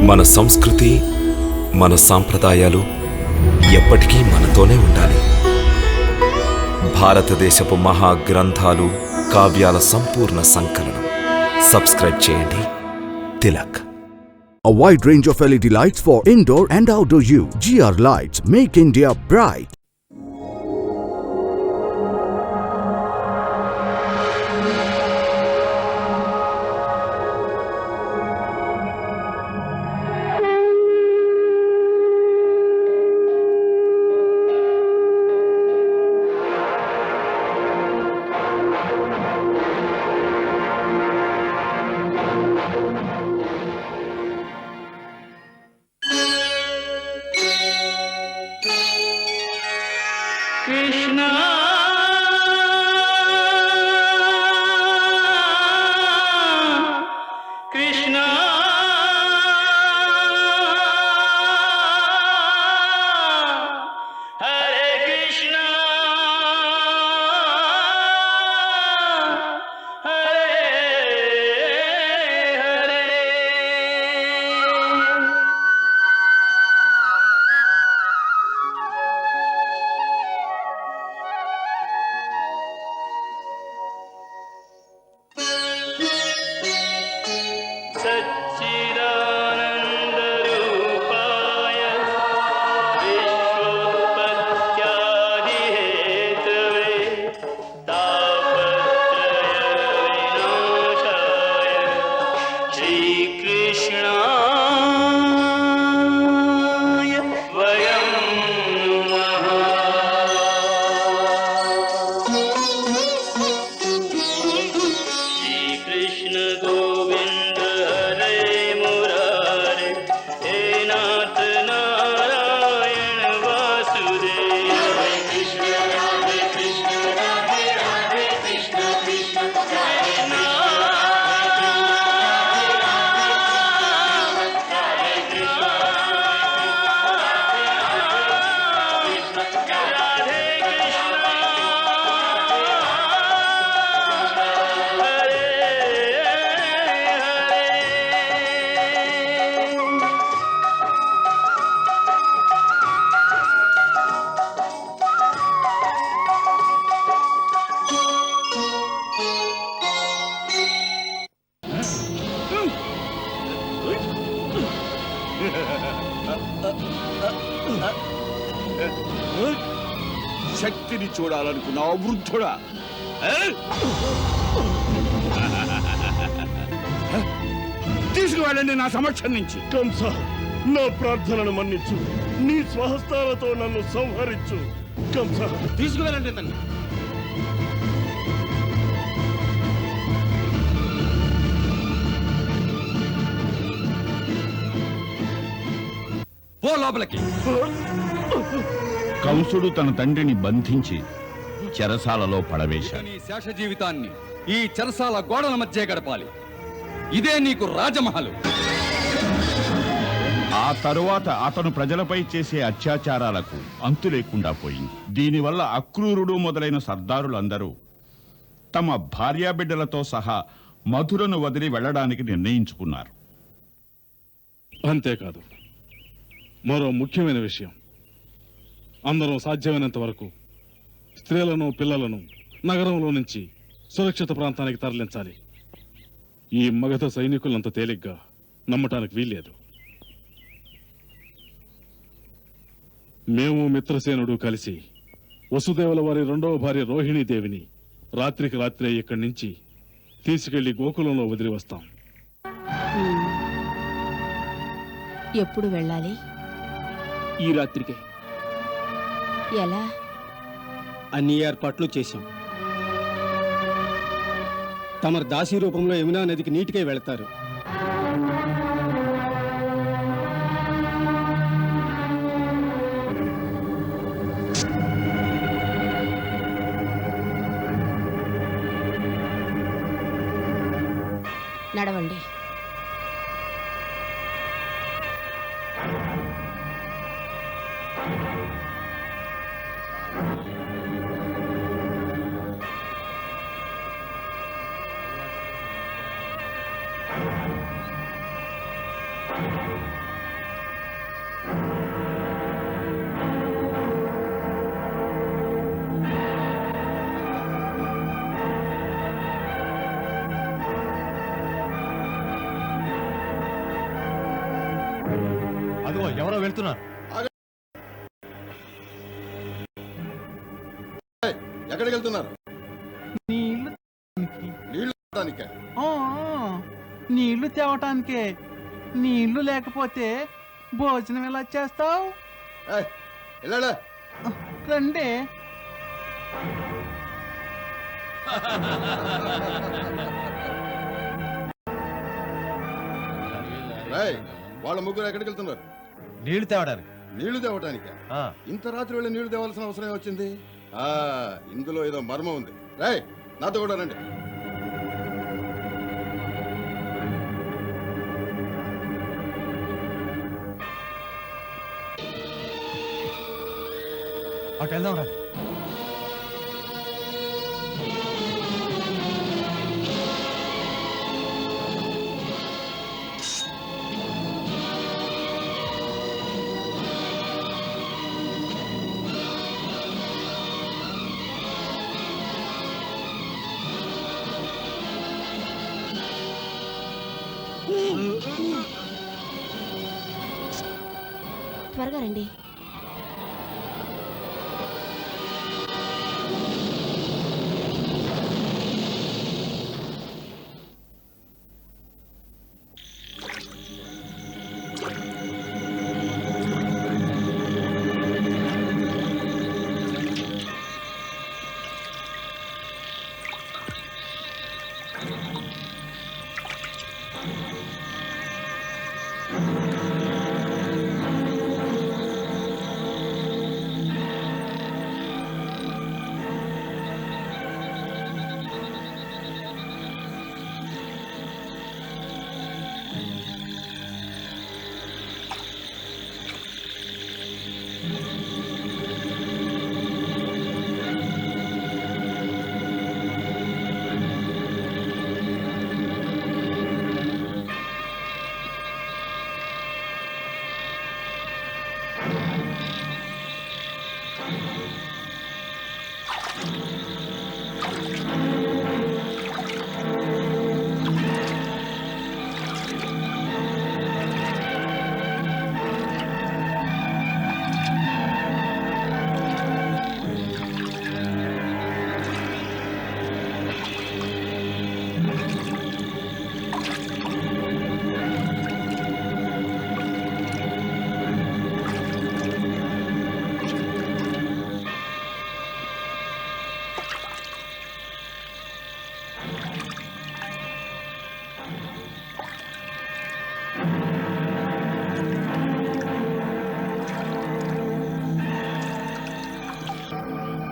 మన సంస్కృతి, మన సాంప్రదాయాలు ఎప్పటికీ మనతోనే ఉండాలి. భారతదేశపు మహా గ్రంథాలు, కావ్యాల సంపూర్ణ సంకలనం. సబ్స్క్రైబ్ చేయండి. Tilak. A wide range of LED lights for indoor and outdoor use. GR Lights make India bright. Krishna Krishna Hare Krishna Hare Hare सच्चिदानन्दरूपाय विश्वोत्पत्त्यादिहेतवे तापत्रयविनाशाय श्रीकृष्णाय वयं नमः। श्रीकृष्ण गोविन्द हरे मुरारे हे नाथ नारायण वासुदेव। हरे कृष्ण राधे कृष्ण राधे राधे कृष्ण कृष्ण कृष्ण राधे कृष्ण राधे कृष्ण శక్తిని చూడాలనుకున్నావు వృద్ధుడా? తీసుకువెళ్ళండి నా సమక్షం నుంచి. కంస, నా ప్రార్థనను మన్నించు. నీ స్వహస్తాలతో నన్ను సంహరించు. కంస, తీసుకువెళ్ళండి నన్ను. పో లోపలికి. కంసుడు తన తండ్రిని బంధించి చెరసాలలో పడవేశాడు. నీ శేష జీవితాన్ని ఈ చెరసాల గోడల మధ్య గడపాలి. ఇదే నీకు రాజమహలు. ఆ తరువాత అతను ప్రజలపై చేసే అత్యాచారాలకు అంతు లేకుండా పోయింది. దీనివల్ల అక్రూరుడు మొదలైన సర్దారులందరూ తమ భార్యాబిడ్డలతో సహా మధురను వదిలి వెళ్ళడానికి నిర్ణయించుకున్నారు. అంతేకాదు, మరో ముఖ్యమైన విషయం. అందరం సాధ్యమైనంత వరకు స్త్రీలను, పిల్లలను నగరంలో నుంచి సురక్షిత ప్రాంతానికి తరలించాలి. ఈ మగధ సైనికులంత తేలిగ్గా నమ్మటానికి వీల్లేదు. మేము మిత్రసేనుడు కలిసి వసుదేవుల వారి రెండవ భార్య రోహిణీదేవిని రాత్రికి రాత్రే ఇక్కడి నుంచి తీసుకెళ్లి గోకులంలో వదిలి వస్తాం. ఎప్పుడు వెళ్ళాలి? ఈ రాత్రికే. ఎలా? అన్ని ఏర్పాట్లు చేశాం. తమరు దాసీ రూపంలో యమునా నదికి నీటికే వెళతారు. నడవండి. అదిగో ఎవరో వెళ్తున్నారు. ఎక్కడికి వెళ్తున్నారు? నీళ్లు తాగడానికే. నీళ్లు తేవటానికే. నీళ్లు లేకపోతే భోజనం ఎలా చేస్తావు? వెళ్ళాడా? రండి. వాళ్ళ ముగ్గురు ఎక్కడికి వెళ్తున్నారు? నీళ్లు తేవడానికి. నీళ్లు తేవటానికే. ఇంత రాత్రి వెళ్ళి నీళ్లు తేవాల్సిన అవసరం వచ్చింది? ఇందులో ఏదో మర్మం ఉంది. రాయ్, నాతో కూడా రండి. అటు వెళ్దాం రా. త్వరగా రండి.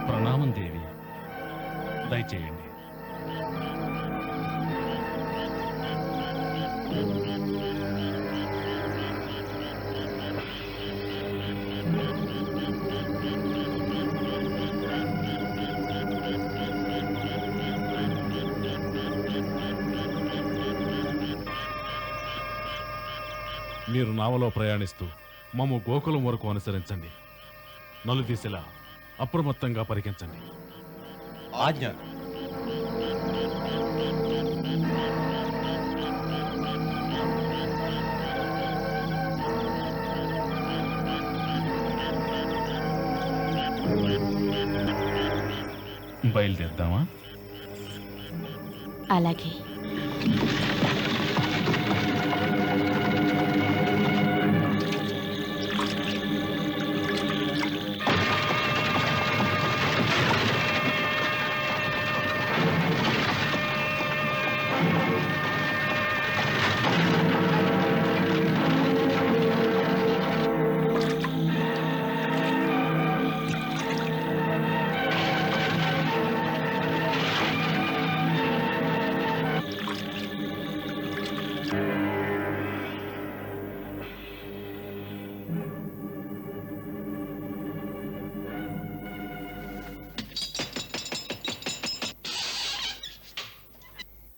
ప్రణామం దేవి, దయచేయండి. మీరు నావలో ప్రయాణిస్తూ మమ్ము గోకులం వరకు అనుసరించండి. నలుదిశలా అప్రమత్తంగా పరికించండి. ఆజ్ఞ. బయలుదేద్దామా? అలాగే.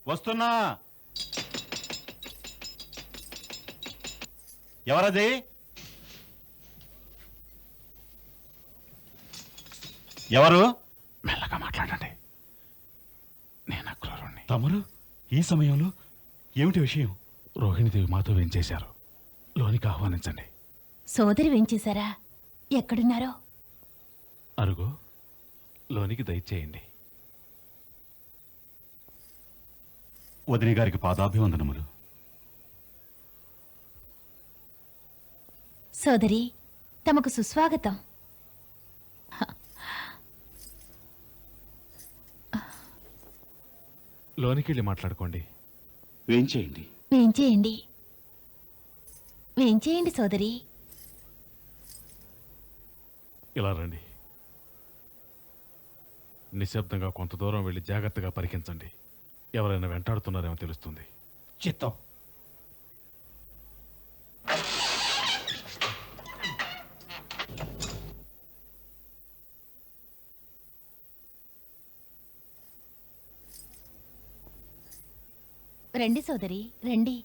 వస్తున్నా. ఎవరది? ఎవరు? మెల్లగా మాట్లాడండి. నేను అక్రూరుణ్ణి. తమరు ఈ సమయంలో ఏమిటి విషయం? రోహిణీదేవి మాతో ఏం చేశారు? లోనికి ఆహ్వానించండి. సోదరి వేంచేశారా? ఎక్కడున్నారో? అరుగో, లోనికి దయచేయండి. వదిన గారికి పాదాభివందనములు. సోదరి, తమకు సుస్వాగతం. లోనికి వెళ్ళి మాట్లాడుకోండి. వేంచేయండి. వేంచేయండి. వేంచేయండి సోదరి. ఇలా రండి. నిశ్శబ్దంగా కొంత దూరం వెళ్ళి జాగ్రత్తగా పరికించండి. ఎవరైనా వెంటాడుతున్నారేమో తెలుస్తుంది. చిత్తం. రండి సోదరి, రండి.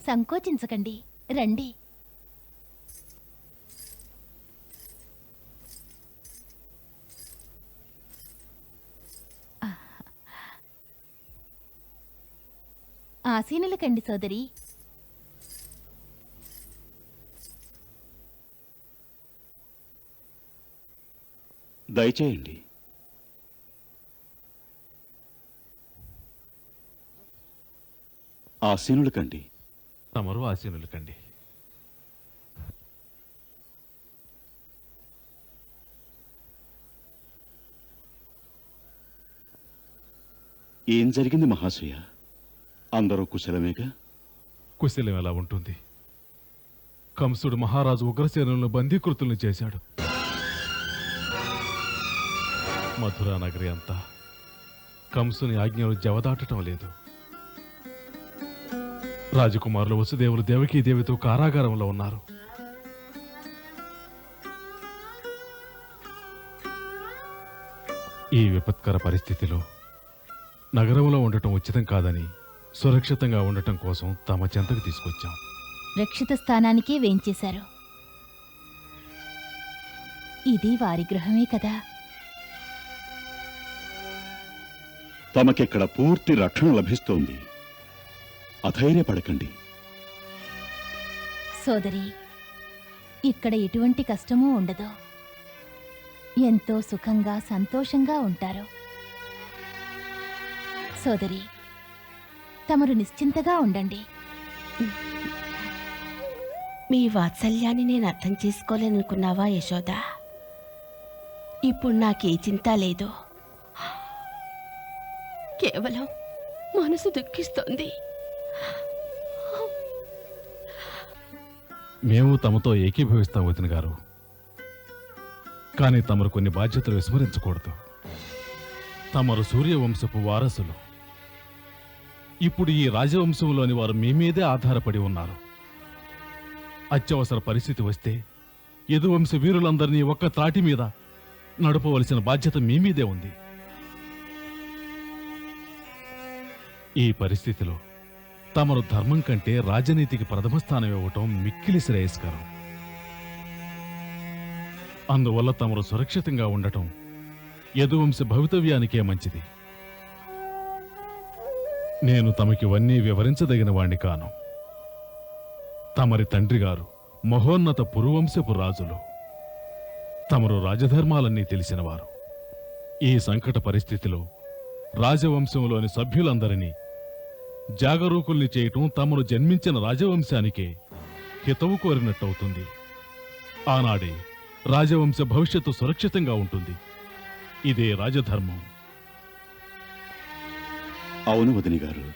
సంకోచించకండి, రండి. ఆసీనులు కండి సోదరి. దయచేయండి. ఆసీనులు కండి. తమరు ఆసీనులు కండి. ఏం జరిగింది మహాశయ? అందరూ కుశలమేగా? కుశలం ఎలా ఉంటుంది? కంసుడు మహారాజు ఉగ్రసేనులను బందీకృతులను చేశాడు. మధురా నగరి అంతా కంసుని ఆజ్ఞలు జవదాటటం లేదు. రాజకుమారులు వసుదేవులు దేవకీదేవితో కారాగారంలో ఉన్నారు. ఈ విపత్కర పరిస్థితిలో నగరంలో ఉండటం ఉచితం కాదని సురక్షితంగా ఉండటం కోసం తమ చెంతకు తీసుకొచ్చాం. రక్షిత స్థానానికే వేంచేశారు. ఇది వారి గృహమే కదా. తమకిక్కడ పూర్తి రక్షణ లభిస్తోంది. అధైర్యపడకండి. సోదరి, ఇక్కడ ఎటువంటి కష్టమూ ఉండదు. ఎంతో సుఖంగా సంతోషంగా ఉంటారు. సోదరి, తమరు నిశ్చింతగా ఉండండి. మీ వాత్సల్యాన్ని నేను అర్థం చేసుకోలేనుకున్నావా యశోద? ఇప్పుడు నాకే చింత లేదు. కేవలం మనసు దుఃఖిస్తోంది. మేము తమతో ఏకీభవిస్తాం వదిన గారు. కానీ తమరు కొన్ని బాధ్యతలు విస్మరించకూడదు. తమరు సూర్యవంశపు వారసులు. ఇప్పుడు ఈ రాజవంశంలోని వారు మీ మీదే ఆధారపడి ఉన్నారు. అత్యవసర పరిస్థితి వస్తే యదువంశ వీరులందరినీ ఒక్క త్రాటి మీద నడపవలసిన బాధ్యత మీ మీదే ఉంది. ఈ పరిస్థితిలో తమరు ధర్మం కంటే రాజనీతికి ప్రథమ స్థానం ఇవ్వటం మిక్కిలి శ్రేయస్కరం. అందువల్ల తమరు సురక్షితంగా ఉండటం యదువంశ భవితవ్యానికే మంచిది. నేను తమకివన్నీ వివరించదగిన వాణ్ణి కాను. తమరి తండ్రి గారు మహోన్నత పురువంశపు రాజులు. తమరు రాజధర్మాలన్నీ తెలిసినవారు. ఈ సంకట పరిస్థితిలో రాజవంశంలోని సభ్యులందరినీ జాగరూకుల్ని చేయటం తమరు జన్మించిన రాజవంశానికే హితవు కోరినట్టవుతుంది. ఆనాడే రాజవంశ భవిష్యత్తు సురక్షితంగా ఉంటుంది. ఇదే రాజధర్మం. అవును వదిని గారు,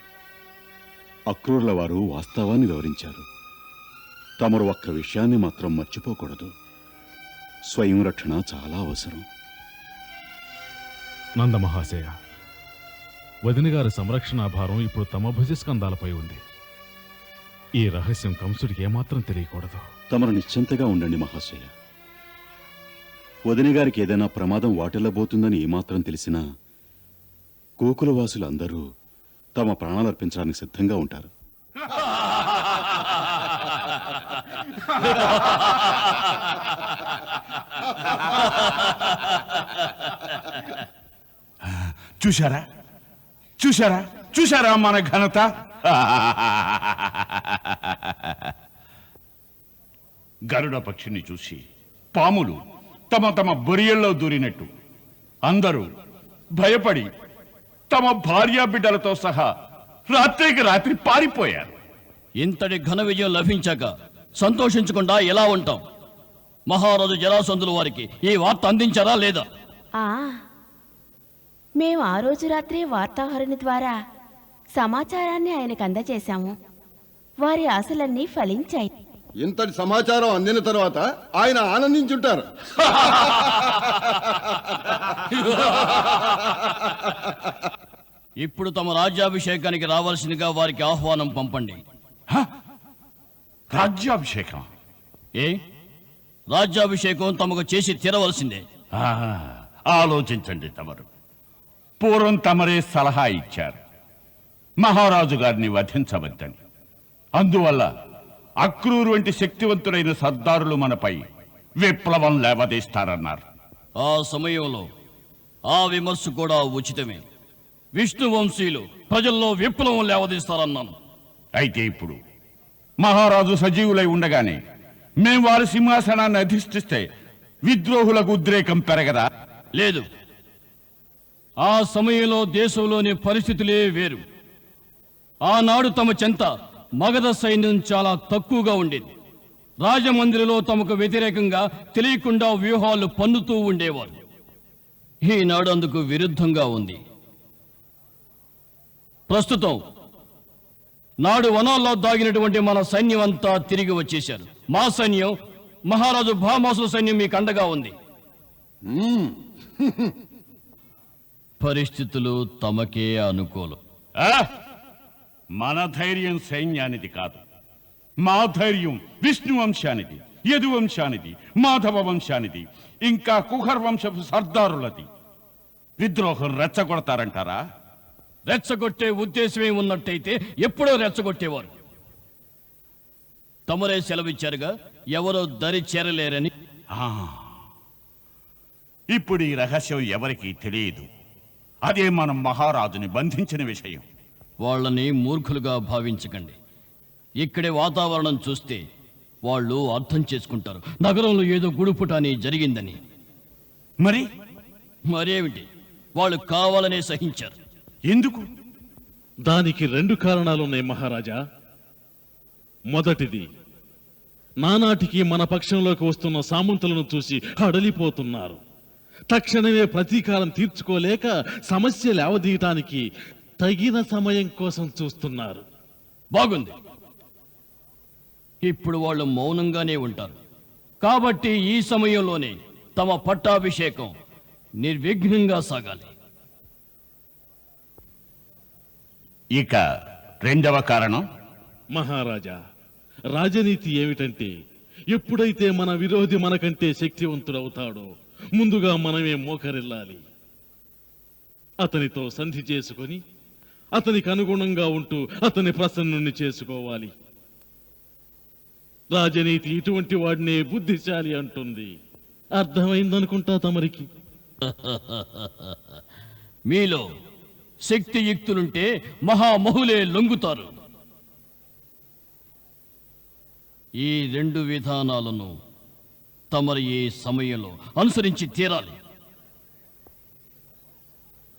అక్రూరుల వారు వాస్తవాన్ని వివరించారు. తమరు ఒక్క విషయాన్ని మాత్రం మర్చిపోకూడదు. స్వయం రక్షణ చాలా అవసరం. నందమహాశయ, వదినగారి సంరక్షణా భారం ఇప్పుడు తమ భుజస్కంధాలపై ఉంది. ఈ రహస్యం కంసుడికి ఏమాత్రం తెలియకూడదు. తమరు నిశ్చింతగా ఉండండి మహాశయ. వదిని గారికి ఏదైనా ప్రమాదం వాటిల్లబోతుందని ఏమాత్రం తెలిసినా గోకులవాసులందరూ తమ ప్రాణాలర్పించడానికి సిద్ధంగా ఉంటారు. చూశారా చూశారా చూశారా మన ఘనత. గరుడ పక్షిని చూసి పాములు తమ తమ బొరియల్లో దూరినట్టు అందరూ భయపడి తమ భార్యా బిడ్డలతో సహా రాత్రికి రాత్రి పారిపోయారు. ఇంతటి ఘన విజయం లభించాక సంతోషించకుండా ఎలా ఉంటాం? మహారాజు జరాసంధుల వారికి ఈ వార్త అందించారా లేదా? మేము ఆ రోజు రాత్రి వార్తాహరుని ద్వారా సమాచారాన్ని ఆయనకు అందజేశాము. వారి ఆశలన్నీ ఫలించాయి. ఇంతటి సమాచారం అందిన తర్వాత ఆయన ఆనందించుంటారు. ఇప్పుడు తమ రాజ్యాభిషేకానికి రావాల్సిందిగా వారికి ఆహ్వానం పంపండి. రాజ్యాభిషేకం? ఏ రాజ్యాభిషేకం తమకు చేసి తీరవలసిందే. ఆలోచించండి తమరు. పూర్వం తమరే సలహా ఇచ్చారు మహారాజు గారిని వధించవద్దని. అందువల్ల అక్రూరు వంటి శక్తివంతుడైన సర్దారులు మనపై విప్లవం లేవదీస్తారన్నారు. ఆ సమయంలో ఆ విమర్శ కూడా ఉచితమే. విష్ణువంశీయులు ప్రజల్లో విప్లవం లేవదీస్తారన్నాను. అయితే ఇప్పుడు మహారాజు సజీవులై ఉండగానే మేం వారి సింహాసనాన్ని అధిష్ఠిస్తే విద్రోహులకు ఉద్రేకం పెరగదా? లేదు. ఆ సమయంలో దేశంలోని పరిస్థితులే వేరు. ఆనాడు తమ చెంత మగధ సైన్యం చాలా తక్కువగా ఉండేది. రాజమందిరిలో తమకు వ్యతిరేకంగా తెలియకుండా వ్యూహాలు పన్నుతూ ఉండేవారు. ఈనాడు అందుకు విరుద్ధంగా ఉంది. ప్రస్తుతం నాడు వనాల్లో దాగినటువంటి మన సైన్యం అంతా తిరిగి వచ్చేశారు. మా సైన్యం మహారాజు భామాసుల సైన్యం మీకు అండగా ఉంది. పరిస్థితులు తమకే అనుకూలం. మన ధైర్యం సైన్యానిది కాదు. మా ధైర్యం విష్ణు వంశానిది, యదు వంశానిది, మాధవ వంశానిది, ఇంకా కుహర్ వంశపు సర్దారులది. విద్రోహం రెచ్చగొడతారంటారా? రెచ్చగొట్టే ఉద్దేశమే ఉన్నట్టయితే ఎప్పుడో రెచ్చగొట్టేవారు. తమరే సెలవిచ్చారుగా ఎవరో దరి చేరలేరని. ఇప్పుడు ఈ రహస్యం ఎవరికీ తెలియదు. అదే మనం మహారాజుని బంధించిన విషయం. వాళ్ళని మూర్ఖులుగా భావించకండి. ఇక్కడే వాతావరణం చూస్తే వాళ్ళు అర్థం చేసుకుంటారు నగరంలో ఏదో గుడుపుటాని జరిగిందని. మరేమిటి, వాళ్ళు కావాలనే సహించారు. ఎందుకు? దానికి 2 కారణాలున్నాయి మహారాజా. మొదటిది, నానాటికి మన పక్షంలోకి వస్తున్న సామంతులను చూసి హడలిపోతున్నారు. తక్షణమే ప్రతీకారం తీర్చుకోలేక సమస్య లేవదీయటానికి తగిన సమయం కోసం చూస్తున్నారు. బాగుంది. ఇప్పుడు వాళ్ళు మౌనంగానే ఉంటారు. కాబట్టి ఈ సమయంలోనే తమ పట్టాభిషేకం నిర్విఘ్నంగా సాగాలి. ఇక రెండవ కారణం? మహారాజా, రాజనీతి ఏమిటంటే ఎప్పుడైతే మన విరోధి మనకంటే శక్తివంతుడవుతాడో ముందుగా మనమే మోకరిల్లాలి. అతనితో సంధి చేసుకొని అతనికి అనుగుణంగా ఉంటూ అతని ప్రసన్నుణ్ణి చేసుకోవాలి. రాజనీతి ఇటువంటి వాడినే బుద్ధిశాలి అంటుంది. అర్థమైందనుకుంటా తమరికి. మీలో శక్తియుక్తులుంటే మహామహులే లొంగుతారు. ఈ 2 విధానాలను తమరు ఈ సమయంలో అనుసరించి తీరాలి.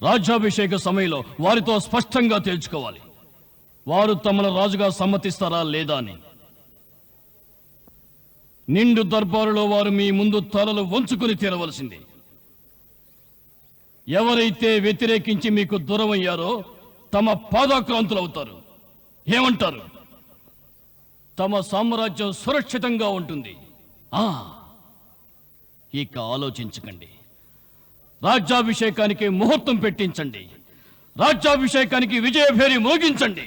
రాజ్యాభిషేక సమయంలో వారితో స్పష్టంగా తేల్చుకోవాలి వారు తమను రాజుగా సమ్మతిస్తారా లేదా అని. నిండు దర్బారులో వారు మీ ముందు తలలు వంచుకుని తీరవలసింది. ఎవరైతే వ్యతిరేకించి మీకు దూరమయ్యారో తమ పాదాక్రాంతులవుతారు. ఏమంటారు? తమ సామ్రాజ్యం సురక్షితంగా ఉంటుంది. ఇక ఆలోచించకండి. రాజ్యాభిషేకానికి ముహూర్తం పెట్టించండి. రాజ్యాభిషేకానికి విజయభేరి మోగించండి.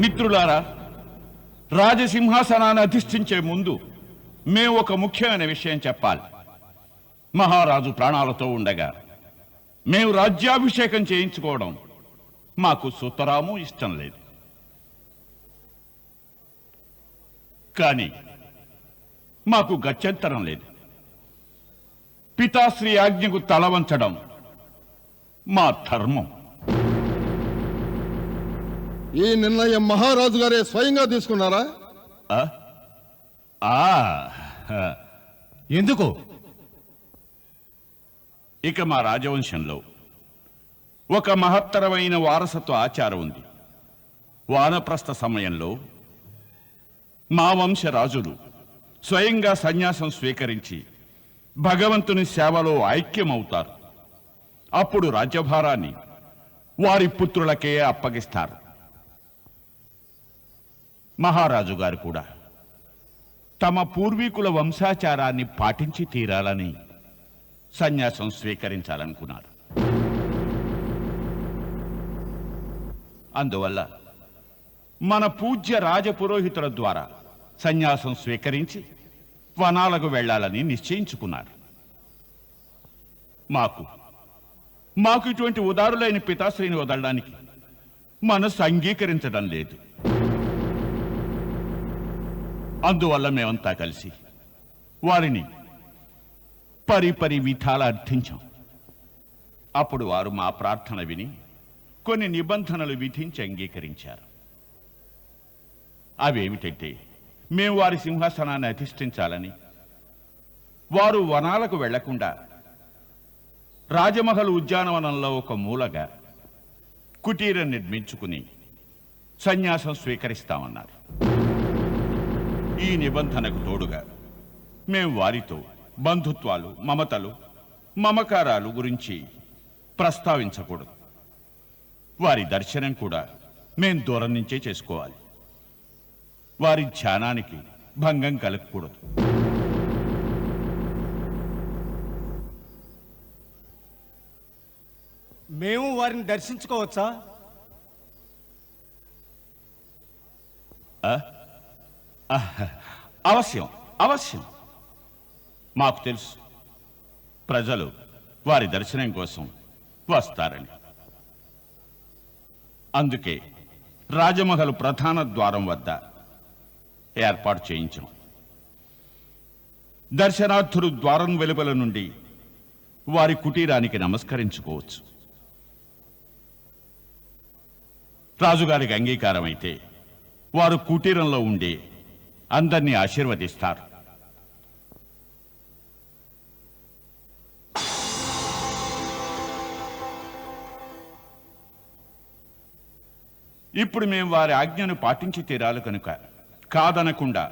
మిత్రులారా, రాజసింహాసనాన్ని అధిష్ఠించే ముందు మేము ఒక ముఖ్యమైన విషయం చెప్పాలి. మహారాజు ప్రాణాలతో ఉండగా మేము రాజ్యాభిషేకం చేయించుకోవడం మాకు సుతరాము ఇష్టం లేదు. కానీ మాకు గత్యంతరం లేదు. పితాశ్రీ ఆజ్ఞకు తలవంచడం మా ధర్మం. ఈ నిర్ణయం మహారాజు గారే స్వయంగా తీసుకున్నారా? ఎందుకు? ఇక మా రాజవంశంలో ఒక మహత్తరమైన వారసత్వ ఆచారం ఉంది. వానప్రస్థ సమయంలో మా వంశ రాజులు స్వయంగా సన్యాసం స్వీకరించి భగవంతుని సేవలో ఐక్యమవుతారు. అప్పుడు రాజ్యభారాన్ని వారి పుత్రులకే అప్పగిస్తారు. మహారాజు గారు కూడా తమ పూర్వీకుల వంశాచారాన్ని పాటించి తీరాలని సన్యాసం స్వీకరించాలనుకున్నారు. అందువల్ల మన పూజ్య రాజపురోహితుల ద్వారా సన్యాసం స్వీకరించి వనాలకు వెళ్లాలని నిశ్చయించుకున్నారు. మాకు ఇటువంటి ఉదారులైన పితాశ్రీని వదలడానికి మనసు అంగీకరించడం లేదు. అందువల్ల మేమంతా కలిసి వారిని పరిపరి విధాల అర్థించాం. అప్పుడు వారు మా ప్రార్థన విని కొన్ని నిబంధనలు విధించి అంగీకరించారు. అవేమిటంటే, మేము వారి సింహాసనాన్ని అధిష్ఠించాలని, వారు వనాలకు వెళ్లకుండా రాజమహల్ ఉద్యానవనంలో ఒక మూలగా కుటీరం నిర్మించుకుని సన్యాసం స్వీకరిస్తామన్నారు. ఈ నిబంధనకు తోడుగా మేము వారితో బంధుత్వాలు, మమతలు, మమకారాలు గురించి ప్రస్తావించకూడదు. వారి దర్శనం కూడా మేం దూరం నుంచే చేసుకోవాలి. వారి ధ్యానానికి భంగం కలగకూడదు. మేము వారిని దర్శించుకోవచ్చా? అవశ్యం, అవశ్యం. మాకు తెలుసు ప్రజలు వారి దర్శనం కోసం వస్తారని. అందుకే రాజమహల్ ప్రధాన ద్వారం వద్ద ఏర్పాటు చేయించాం. దర్శనార్థులు ద్వారం వెలుపల నుండి వారి కుటీరానికి నమస్కరించుకోవచ్చు. రాజుగారికి అంగీకారం అయితే వారు కుటీరంలో ఉండి అందరినీ ఆశీర్వదిస్తారు. ఇప్పుడు మేము వారి ఆజ్ఞను పాటించి తీరాలి కనుక కాదనకుండా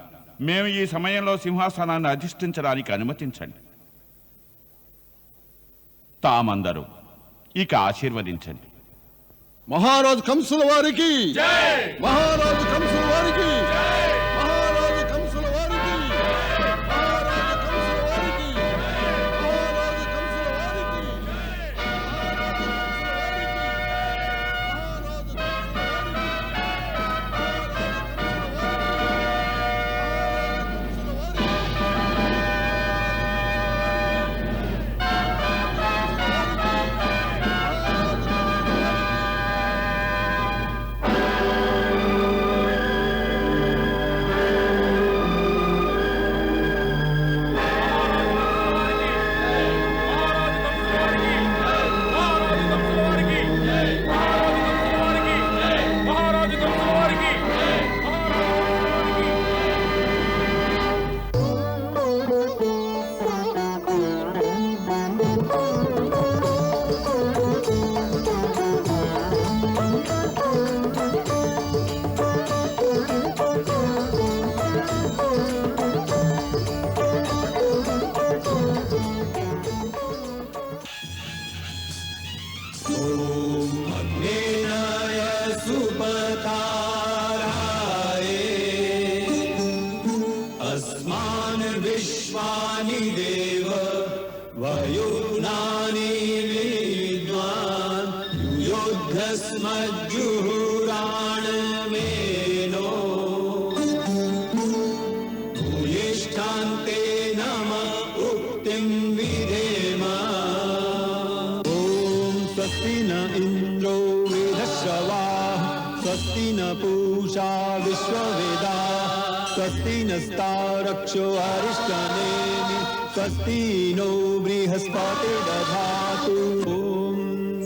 మేము ఈ సమయంలో సింహాసనాన్ని అధిష్ఠించడానికి అనుమతించండి. తామందరూ ఇక ఆశీర్వదించండి. మహారాజు కంసుల వారికి, మహారాజు కంసుల వారికి, మహారాజు కంసుల వారికి, మహారాజు కంసుల వారికి, మహారాజు కంసుల వారికి, युद्धस्मज्जुहुराण मे स्वस्ति न इंद्रो वृद्धश्रवाः स्वस्ति न पूषा विश्ववेदाः स्वस्ति नस्तारक्षो अरिष्टनेमि स्वस्ति नो बृहस्पतिर्दधातु ॐ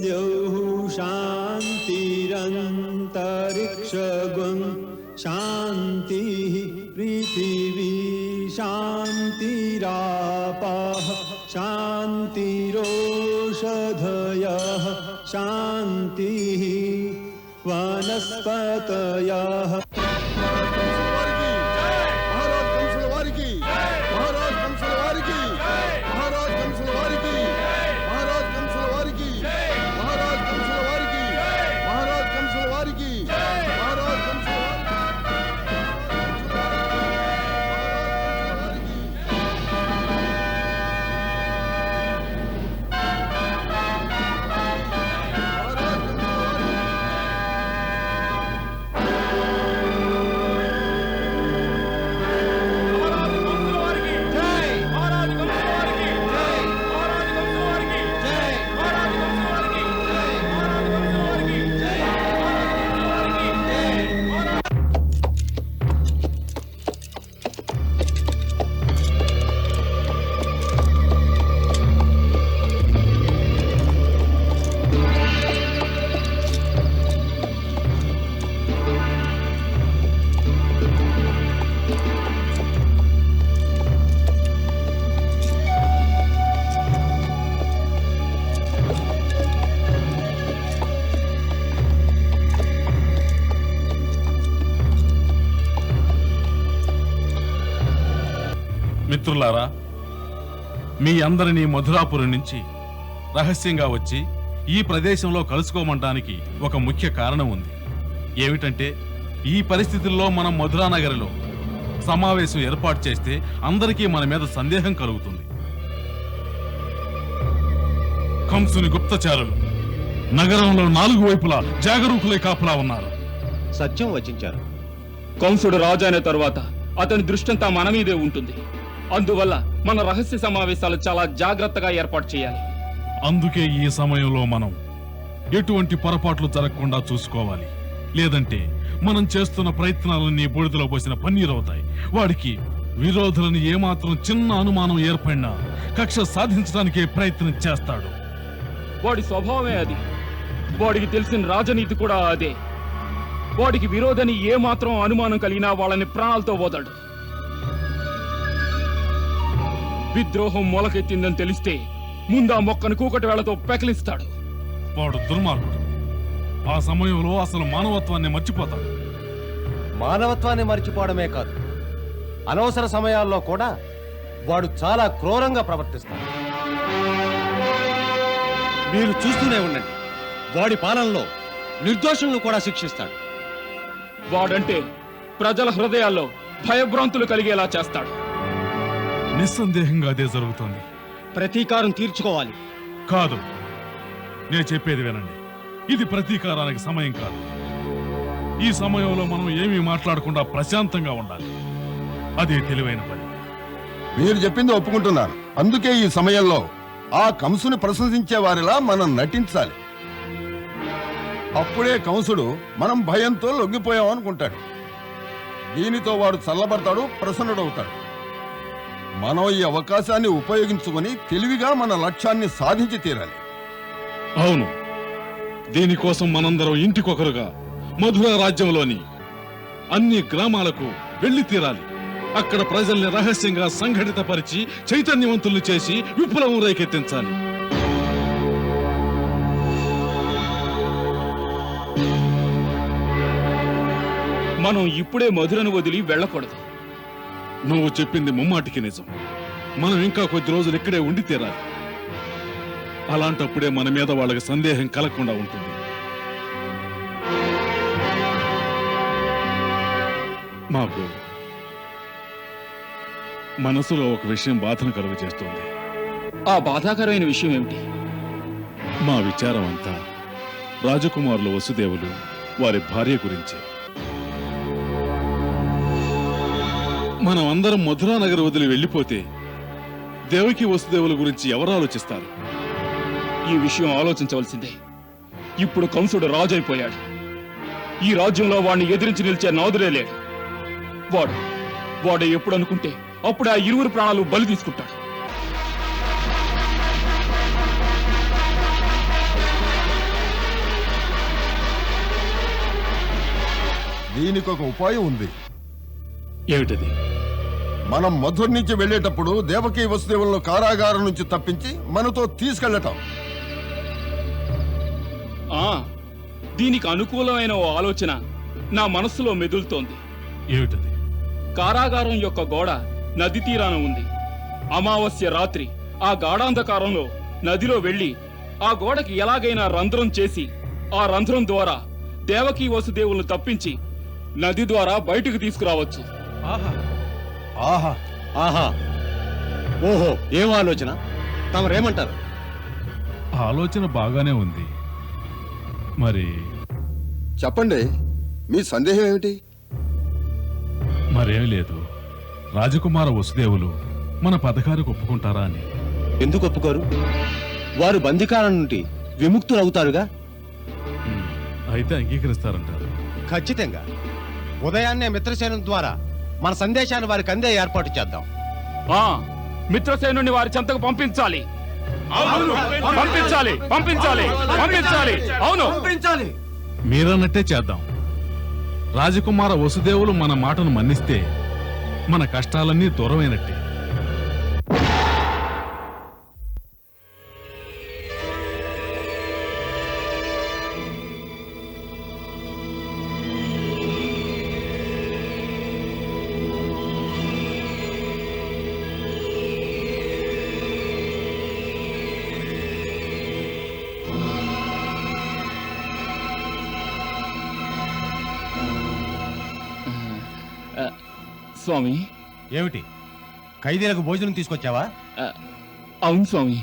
द्यौः शान्तिरन्तरिक्षगुं शान्तिः पृथिवी शान्तिरापः शान्तिरोषधयः शान्तिः वनस्पतयः మిత్రులారా, మీ అందరినీ మధురాపురం నుంచి రహస్యంగా వచ్చి ఈ ప్రదేశంలో కలుసుకోమంటానికి ఒక ముఖ్య కారణం ఉంది. ఏమిటంటే, ఈ పరిస్థితుల్లో మనం మధురానగరిలో సమావేశం ఏర్పాటు చేస్తే అందరికీ మన మీద సందేహం కలుగుతుంది. కంసుని గుప్తచారులు నగరంలో 4 వైపులా జాగరూకులై కాపులా ఉన్నారు. సత్యం వచించారు. కంసుడు రాజు అయిన తరువాత అతని దృష్టంతా మన మీదే ఉంటుంది. అందువల్ల మన రహస్య సమావేశాలు చాలా జాగ్రత్తగా ఏర్పాటు చేయాలి. అందుకే ఈ సమయంలో మనం ఎటువంటి పొరపాట్లు జరగకుండా చూసుకోవాలి. లేదంటే మనం చేస్తున్న ప్రయత్నాలన్నీ బూడిదలో పోసిన పన్నీరవుతాయి. వాడికి విరోధులను ఏమాత్రం చిన్న అనుమానం ఏర్పడినా కక్ష సాధించడానికే ప్రయత్నం చేస్తాడు. వాడి స్వభావమే అది. వాడికి తెలిసిన రాజనీతి కూడా అదే. వాడికి విరోధని ఏమాత్రం అనుమానం కలిగినా వాళ్ళని ప్రాణాలతో పోతాడు. విద్రోహం మొలకెత్తిందని తెలిస్తే ముందా మొక్కను కూకటి వేళ్లతో పెకిలిస్తాడు. వాడు దుర్మార్గుడు. ఆ సమయంలో అసలు మానవత్వాన్ని మర్చిపోతాడు. మానవత్వాన్ని మర్చిపోవడమే కాదు, అనవసర సమయాల్లో కూడా వాడు చాలా క్రూరంగా ప్రవర్తిస్తాడు. మీరు చూస్తూనే ఉండండి, వాడి పాలనలో నిర్దోషులను కూడా శిక్షిస్తాడు. వాడంటే ప్రజల హృదయాల్లో భయభ్రాంతులు కలిగేలా చేస్తాడు. నిస్సందేహంగా అదే జరుగుతుంది. ప్రతీకారం తీర్చుకోవాలి. కాదు, నేను చెప్పేది వినండి. ఇది ప్రతీకారానికి సమయం కాదు. ఈ సమయంలో మనం ఏమీ మాట్లాడకుండా ప్రశాంతంగా ఉండాలి. అదే తెలివైన పని. మీరు చెప్పింది ఒప్పుకుంటున్నాను. అందుకే ఈ సమయంలో ఆ కంసుని ప్రశంసించే వారిలా మనం నటించాలి. అప్పుడే కంసుడు మనం భయంతో లొంగిపోయాం అనుకుంటాడు. దీనితో వాడు చల్లబడతాడు, ప్రసన్నుడవుతాడు. మనం ఈ అవకాశాన్ని ఉపయోగించుకొని తెలివిగా మన లక్ష్యాన్ని సాధించి తీరాలి. అవును, దీనికోసం మనందరం ఇంటికొకరుగా మధుర రాజ్యంలోని అన్ని గ్రామాలకు వెళ్లి తీరాలి. అక్కడ ప్రజల్ని రహస్యంగా సంఘటితపరిచి చైతన్యవంతులు చేసి విప్లవం రేకెత్తించాలి. మనం ఇప్పుడే మధురను వదిలి వెళ్ళకూడదు. నువ్వు చెప్పింది ముమ్మాటికి నిజం. మనం ఇంకా కొద్ది రోజులు ఇక్కడే ఉండి తీరాలి. అలాంటప్పుడే మన మీద వాళ్ళకి సందేహం కలగకుండా ఉంటుంది. మాకు మనసులో ఒక విషయం బాధను కలుగు చేస్తుంది. ఆ బాధాకరమైన విషయం ఏమిటి? మా విచారం అంతా రాజకుమారులు వసుదేవులు వారి భార్య గురించి. మనం అందరం మధురా నగర్ వదిలి వెళ్ళిపోతే దేవకి వసుదేవుల గురించి ఎవరు ఆలోచిస్తారు? ఈ విషయం ఆలోచించవలసిందే. ఇప్పుడు కంసుడు రాజైపోయాడు. ఈ రాజ్యంలో వాడిని ఎదిరించి నిలిచే నాదులే లేడు. వాడు ఎప్పుడు అనుకుంటే అప్పుడు ఆ ఇరువురు ప్రాణాలు బలి తీసుకుంటాడు. దీనికి ఒక ఉపాయం ఉంది. ఏమిటది? మనం మధుర నుంచి వెళ్ళేటప్పుడు దేవకీ వసుదేవులను కారాగారం నుంచి తప్పించి మనతో తీసుకెళ్లటం. దీనికి అనుకూలమైన ఓ ఆలోచన నా మనస్సులో మెదులుతోంది. ఏమిటది? కారాగారం యొక్క గోడ నది తీరాన ఉంది. అమావాస్య రాత్రి ఆ గాఢాంధకారంలో నదిలో వెళ్లి ఆ గోడకి ఎలాగైనా రంధ్రం చేసి ఆ రంధ్రం ద్వారా దేవకీ వసుదేవులను తప్పించి నది ద్వారా బయటకు తీసుకురావచ్చు. ఆహా ఆహా ఓహో, ఏం ఆలోచన? తమరేమంటారు? ఆలోచన బాగానే ఉంది. మరి చెప్పండి, మీ సందేహం ఏమిటి? మరేం లేదు. రాజకుమార వసుదేవులు మన పథకానికి ఒప్పుకుంటారా అని. ఎందుకు ఒప్పుకోరు? వారు బందికాలం నుండి విముక్తులవుతారుగా. అయితే అంగీకరిస్తారంటారు. ఖచ్చితంగా. ఉదయాన్నే మిత్రసేనం ద్వారా మన సందేశాన్ని వారికి అందే ఏర్పాటు చేద్దాం. మిత్రసేనుని వారి చెంతకు పంపించాలి. పంపించాలి పంపించాలి పంపించాలి అవును పంపించాలి. మీరన్నట్టే చేద్దాం. రాజకుమార వసుదేవులు మన మాటను మన్నిస్తే మన కష్టాలన్నీ దూరమైనట్టే. స్వామి. ఏమిటి, ఖైదీలకు భోజనం తీసుకొచ్చావా? అవును స్వామి.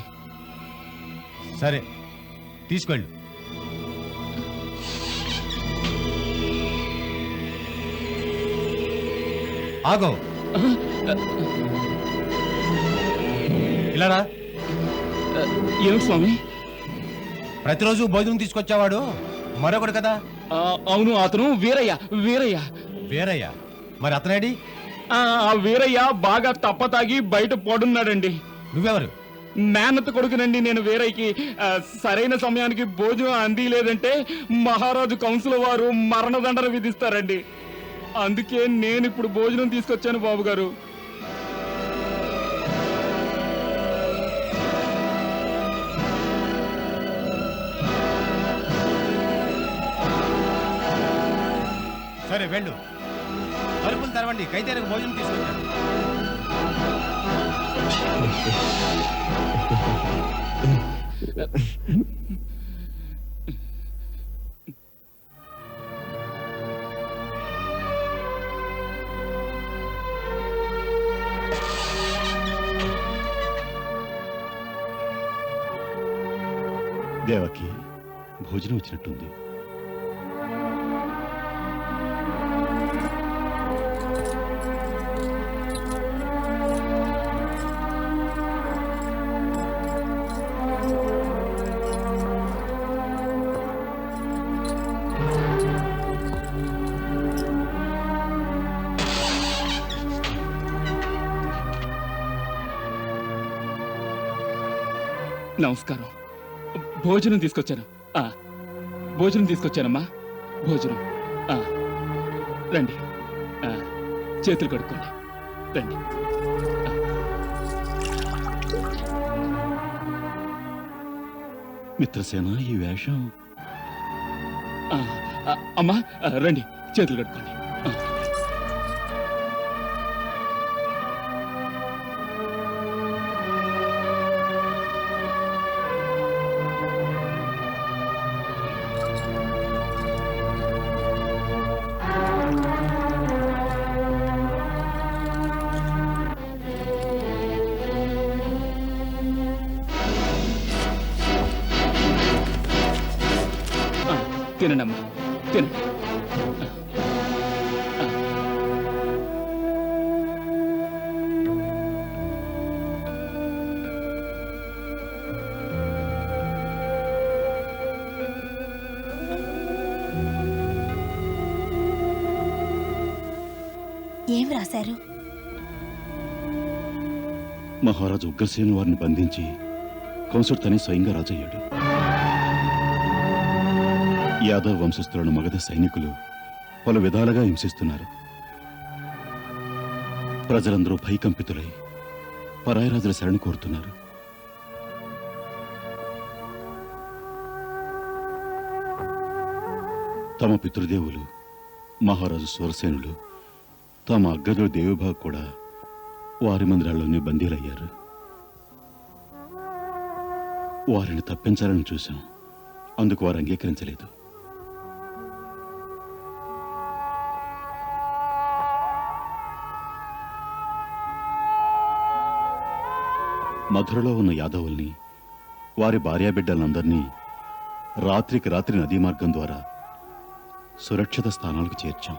సరే, తీసుకెళ్ళు. ఆగో, ఇలారా. ఏమిటి స్వామి? ప్రతిరోజు భోజనం తీసుకొచ్చేవాడు మరొకడు కదా? అవును, అతను వీరయ్య. వీరయ్య వీరయ్య మరి అతనేడి? ఆ వీరయ్య బాగా తప్పతాగి బయట పడున్నాడండి. నువ్వెవరు? మేనత్త కొడుకునండి నేను. వీరయ్యకి సరైన సమయానికి భోజనం అందిలేదంటే మహారాజు కంసుల వారు మరణదండన విధిస్తారండి. అందుకే నేను ఇప్పుడు భోజనం తీసుకొచ్చాను బాబు గారు. సరే వెళ్ళు, తలుపులు తెరవండి. ఖైదీలకు భోజనం తీసుకొచ్చాను. దేవకి, భోజనం వచ్చినట్టుంది. నమస్కారం. భోజనం తీసుకొచ్చాను. భోజనం తీసుకొచ్చానమ్మా. భోజనం. రండి, చేతులు కడుక్కోండి. రండి. మిత్రసేన, ఈ వేషం. అమ్మా రండి, చేతులు కడుక్కోండి. తినండి అమ్మా, తినండి. ఏం రాశారు? మహారాజు ఉగ్రసేను వారిని బంధించి కంసుడు తనే స్వయంగా రాజయ్యాడు. యాదవ్ వంశస్థులను మగధ సైనికులు పలు విధాలుగా హింసిస్తున్నారు. ప్రజలందరూ భయకంపితులై పరాయి రాజుల శరణు కోరుతున్నారు. తమ పితృదేవులు మహారాజు సూరసేనులు తమ అగ్రజుడు దేవిభాగ్ కూడా వారి మందిరాల్లోనే బందీలయ్యారు. వారిని తప్పించాలని చూశాం. అందుకు వారు అంగీకరించలేదు. మధురలో ఉన్న యాదవుల్ని వారి భార్యాబిడ్డలందరినీ రాత్రికి రాత్రి నదీ మార్గం ద్వారా సురక్షిత స్థానాలకు చేర్చాం.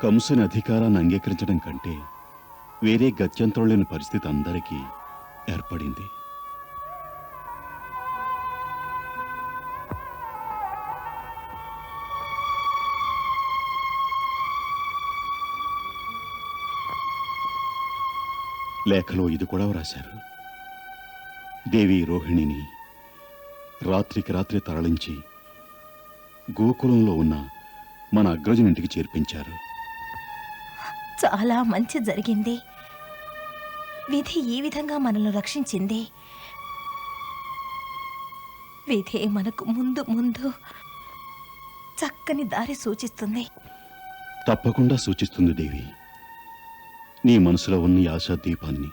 కంసుని అధికారాన్ని అంగీకరించడం కంటే వేరే గత్యంతరం లేని పరిస్థితి అందరికీ ఏర్పడింది. లేఖలో ఇది కూడా వ్రాశారు. దేవి రోహిణిని రాత్రికి రాత్రి తరలించి గోకులంలో ఉన్న మన అగ్రజునింటికి చేర్పించారు. చాలా మంచి జరిగింది. విధి ఈ విధంగా మనల్ని రక్షించింది. విధి మనకు ముందు ముందు చక్కని దారి సూచిస్తుంది. తప్పకుండా సూచిస్తుంది దేవి. నీ మనసులో ఉన్న ఈ ఆశా దీపాన్ని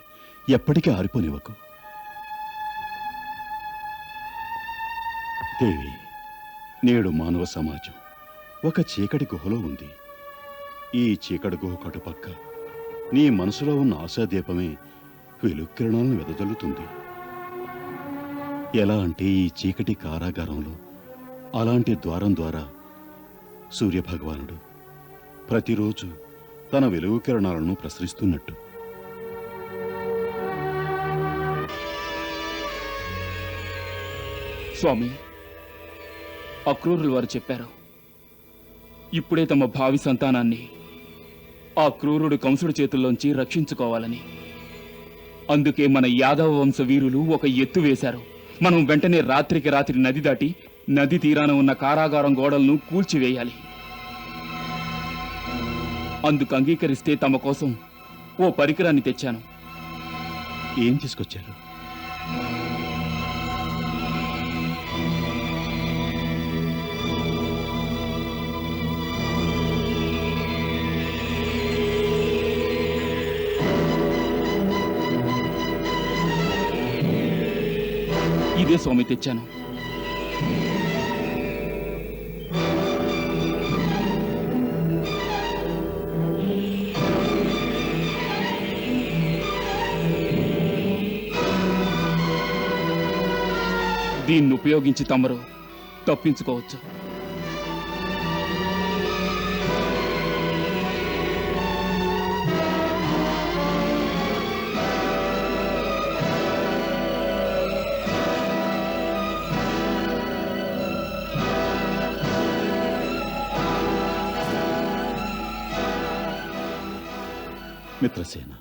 ఎప్పటికీ ఆరిపోనివ్వకు. దేవి, నేడు మానవ సమాజం ఒక చీకటి గుహలో ఉంది. ఈ చీకటి గుహ కటుపక్క నీ మనసులో ఉన్న ఆశాదీపమే వెలుక్కిరణాలను వెదజల్లుతుంది. ఎలా అంటే ఈ చీకటి కారాగారంలో అలాంటి ద్వారం ద్వారా సూర్యభగవానుడు ప్రతిరోజు తన వెలుగు కిరణాలను ప్రసరిస్తున్నట్టు. స్వామి, అక్రూరులు వారు చెప్పారు, ఇప్పుడే తమ భావి సంతానాన్ని ఆ క్రూరుడు కంసుడి చేతుల్లోంచి రక్షించుకోవాలని. అందుకే మన యాదవ వంశ వీరులు ఒక ఎత్తు వేశారు. మనం వెంటనే రాత్రికి రాత్రి నది దాటి నది తీరాన ఉన్న కారాగారం గోడలను కూల్చివేయాలి. అందుకు అంగీకరిస్తే తమ కోసం ఓ పరికరాన్ని తెచ్చాను. ఏం తీసుకొచ్చారు? ఇదే స్వామి తెచ్చాను. దీన్ని ఉపయోగించి తమరు తప్పించుకోవచ్చు. మిత్రసేన,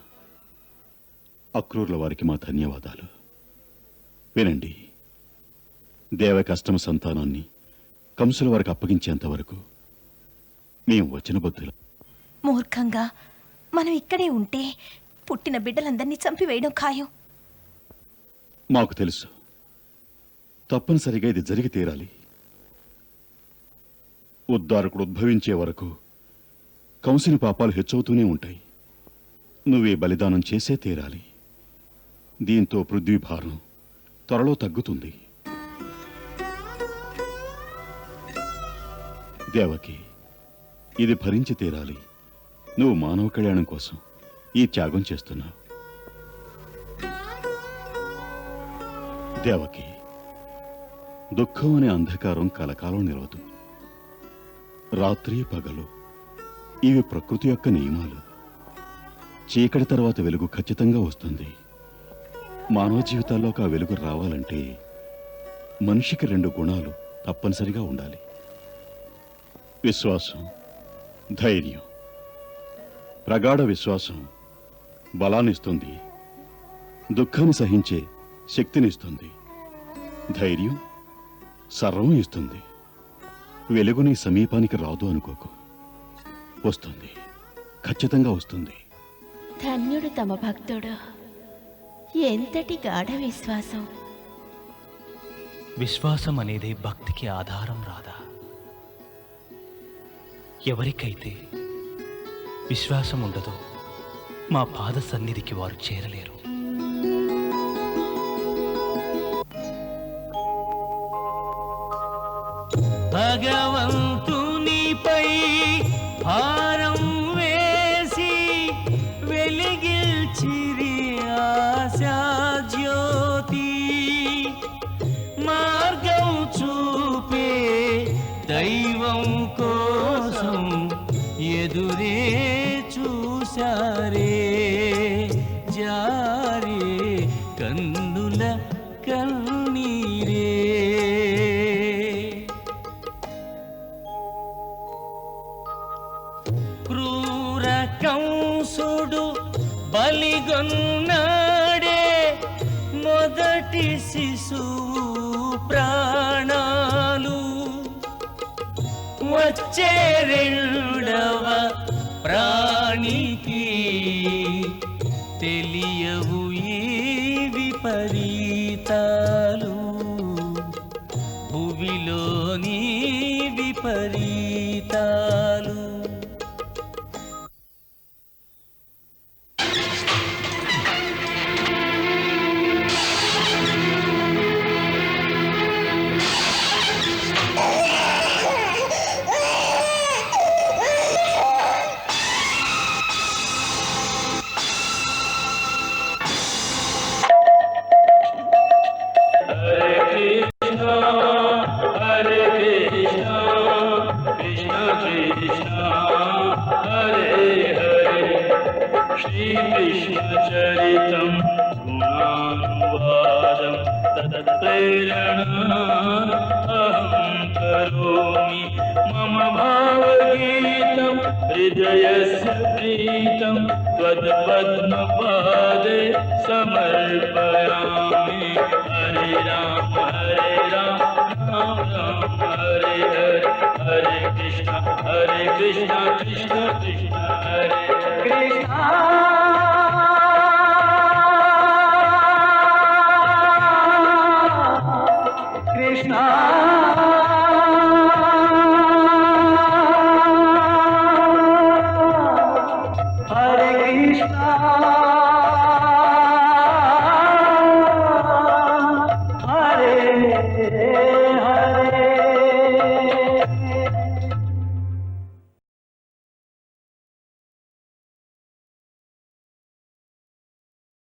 అక్రూరుల వారికి మా ధన్యవాదాలు. వినండి, దేవకష్టమ సంతానాన్ని కంసుల వారికి అప్పగించేంత వరకు మేము వచనబద్ధులం. మూర్ఖంగా మనం ఇక్కడే ఉంటే పుట్టిన బిడ్డలందరినీ చంపివేయడం ఖాయం. మాకు తెలుసు, తప్పనిసరిగా ఇది జరిగి తీరాలి. ఉద్ధారకుడు ఉద్భవించే వరకు కంసుని పాపాలు హెచ్చవుతూనే ఉంటాయి. నువ్వే బలిదానం చేసే తీరాలి. దీంతో పృథ్వీ భారం త్వరలో తగ్గుతుంది. దేవకి, ఇది భరించి తీరాలి. నువ్వు మానవ కళ్యాణం కోసం ఈ త్యాగం చేస్తున్నావు. దేవకి, దుఃఖం అనే అంధకారం కలకాలం నిలవదు. రాత్రి పగలు ఇవి ప్రకృతి యొక్క నియమాలు. చీకటి తర్వాత వెలుగు ఖచ్చితంగా వస్తుంది. మానవ జీవితాల్లోకి ఆ వెలుగు రావాలంటే మనిషికి 2 గుణాలు తప్పనిసరిగా ఉండాలి: విశ్వాసం, ధైర్యం, ప్రగాఢ విశ్వాసం బలాన్నిస్తుంది, దుఃఖాన్ని సహించే శక్తినిస్తుంది. ధైర్యం సర్వం ఇస్తుంది. వెలుగు నీ సమీపానికి రాదు అనుకోకు, వస్తుంది, ఖచ్చితంగా వస్తుంది. ధన్యుడు తమ భక్తుడు. ఎంతటి గాఢ విశ్వాసం! విశ్వాసం అనేది భక్తికి ఆధారం రాదా? ఎవరికైతే విశ్వాసం ఉండదో మా పాద సన్నిధికి వారు చేరలేరు. భగవంతునిపై భారం వేసి వెలిగిల్చిరి ఆశా జ్యోతి, మార్గం చూపే దైవం కోసం ఎదురే చూశారే, జారే కన్నుల కన్నీరే. క్రూర కంసుడు బలిగొన్నాడే మొదటి శిశువు ప్రాణాలు, వచ్చే రెండవ ప్రాణికి తెలియవు ఈ విపరీతాలు, భువిలోని విపరీతాలు. श्रीकृष्णचरितं गुणानुवादं तत्प्रेरणा अहं करोमि, मम भावगीतं हृदयस्य प्रीतं त्वत्पद्मपादे समर्पयामि. हरे राम राम राम हरे हरे, हरे कृष्ण कृष्ण कृष्ण